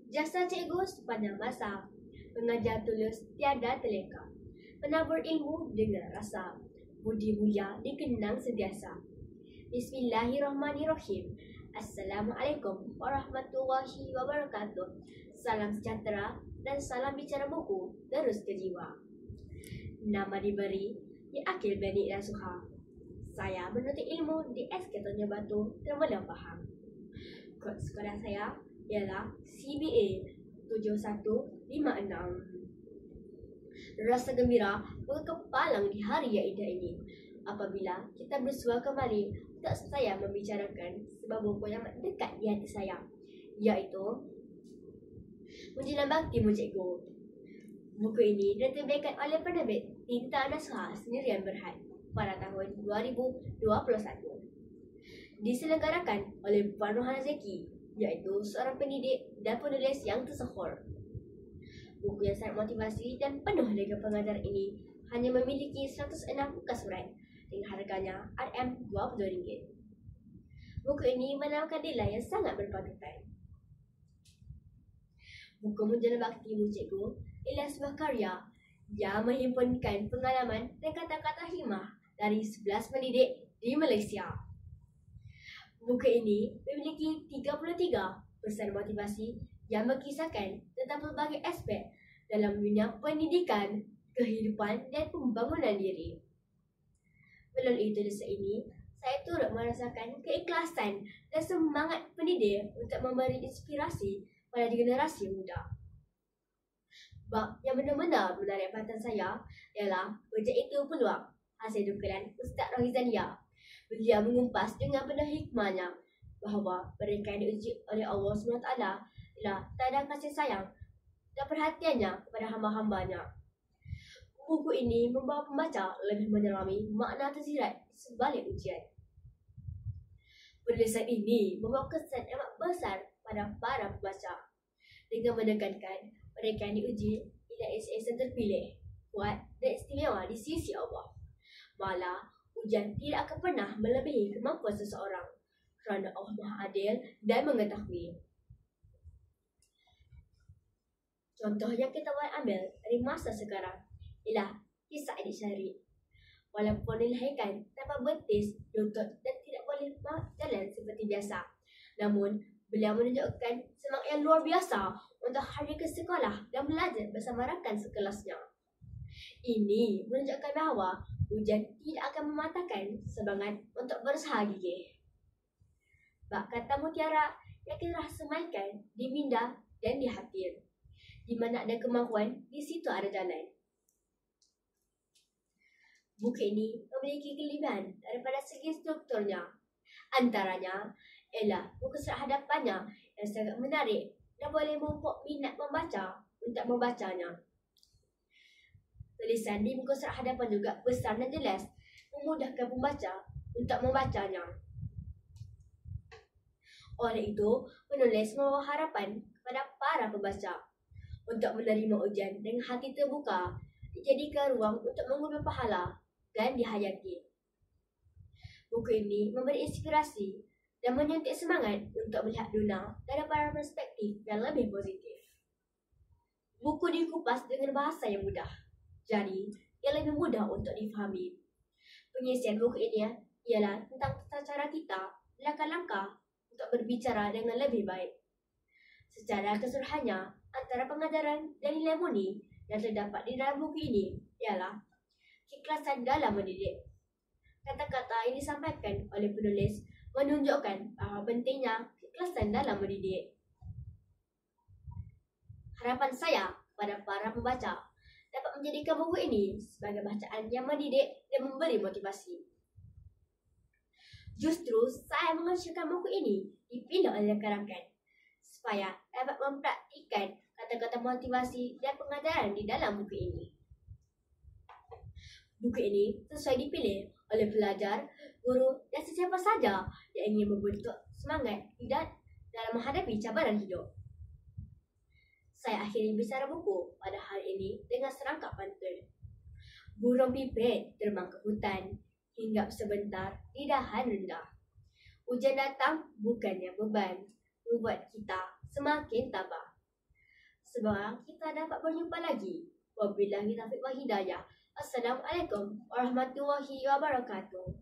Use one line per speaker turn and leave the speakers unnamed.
Jasa cikgu sepanjang masa, mengajar tulus tiada terleka, penabur ilmu dengan rasa, budi mulia dikenang sentiasa. Bismillahirrahmanirrahim. Assalamualaikum warahmatullahi wabarakatuh. Salam sejahtera dan salam bicara buku terus ke jiwa. Nama diberi di Akil Bani dan Suha. Saya menuntut ilmu di SK Tonja Batu Termudah Pahang. Kod sekolah saya ialah CBA 7156. Rasa gembira berkepalang di hari yang indah ini apabila kita bersua kembali untuk saya membicarakan sebuah buku yang dekat di hati saya, iaitu Munjilan Bakti Cikgu. Buku ini diterbitkan oleh penerbit Tinta Nasuha Sendirian Berhad pada tahun 2021. Diselenggarakan oleh Puan Rohana Zeki, iaitu seorang pendidik dan penulis yang tersohor. Buku yang sangat motivasi dan penuh dengan pengajar ini hanya memiliki 106 muka surat dengan harganya RM20. Buku ini menawarkan nilai yang sangat berpatutan. Buku Munjilan Bakti Cikgu ialah sebuah karya yang menghimpunkan pengalaman dan kata-kata hikmah dari 11 pendidik di Malaysia. Buku ini memiliki 33 pesan motivasi yang berkisahkan tentang pelbagai aspek dalam dunia pendidikan, kehidupan dan pembangunan diri. Melalui tulisan ini, saya turut merasakan keikhlasan dan semangat pendidik untuk memberi inspirasi pada generasi muda. Bab yang benar-benar menarik perhatian saya ialah Projek Itu Peluang, hasil dukungan Ustaz Rohizania. Beliau mengumpas dengan penuh hikmahnya bahawa mereka yang diuji oleh Allah SWT ialah tanda kasih sayang dan perhatiannya kepada hamba-hambanya. Buku ini membawa pembaca lebih menyelami makna tersirat sebalik ujian. Penulisan ini membawa kesan amat besar pada para pembaca dengan menekankan mereka yang diuji ialah insan terpilih, kuat dan istimewa di sisi Allah. Malah, ujian tidak akan pernah melebihi kemampuan seseorang kerana Allah Maha Adil dan mengetahui. Contoh yang kita boleh ambil dari masa sekarang ialah kisah adik Syarif. Walaupun dilahirkan tanpa betis, lutut dan tidak boleh jalan seperti biasa, namun beliau menunjukkan semangat yang luar biasa untuk hari ke sekolah dan belajar bersama rakan sekelasnya. Ini menunjukkan bahawa ujian tidak akan mematahkan semangat untuk berusaha gigih. Bak kata mutiara yang kita sematkan di minda dan di hati. Di mana ada kemampuan, di situ ada jalan. Buku ini memiliki kelebihan daripada segi strukturnya. Antaranya ialah buku surat hadapannya yang sangat menarik dan boleh memupuk minat membaca untuk membacanya. Tulisan di muka surat hadapan juga besar dan jelas, memudahkan pembaca untuk membacanya. Oleh itu, penulis membawa harapan kepada para pembaca untuk menerima ujian dengan hati terbuka, dijadikan ruang untuk mengumpul pahala dan dihayati. Buku ini memberi inspirasi dan menyuntik semangat untuk melihat dunia dari perspektif yang lebih positif. Buku dikupas dengan bahasa yang mudah, jadi yang lebih mudah untuk difahami. Pengisian buku ini ialah tentang tata cara kita, langkah-langkah untuk berbicara dengan lebih baik. Secara keseluruhannya, antara pengajaran dan nilai murni yang terdapat di dalam buku ini ialah keikhlasan dalam mendidik. Kata-kata yang disampaikan oleh penulis menunjukkan bahawa pentingnya keikhlasan dalam mendidik. Harapan saya kepada para pembaca dapat menjadikan buku ini sebagai bacaan yang mendidik dan memberi motivasi. Justru saya mengusulkan buku ini dipilih oleh rakan-rakan supaya dapat mempraktikkan kata-kata motivasi dan pengajaran di dalam buku ini. Buku ini sesuai dipilih oleh pelajar, guru dan sesiapa saja yang ingin membentuk semangat dalam menghadapi cabaran hidup. Saya akhiri bicara buku pada hari ini dengan serangkap pantun. Burung pipit terbang ke hutan, hinggap sebentar di dahan rendah. Hujan datang bukannya beban, membuat kita semakin tabah. semoga kita dapat berjumpa lagi. Wabillahi taufiq wal hidayah. Assalamualaikum warahmatullahi wabarakatuh.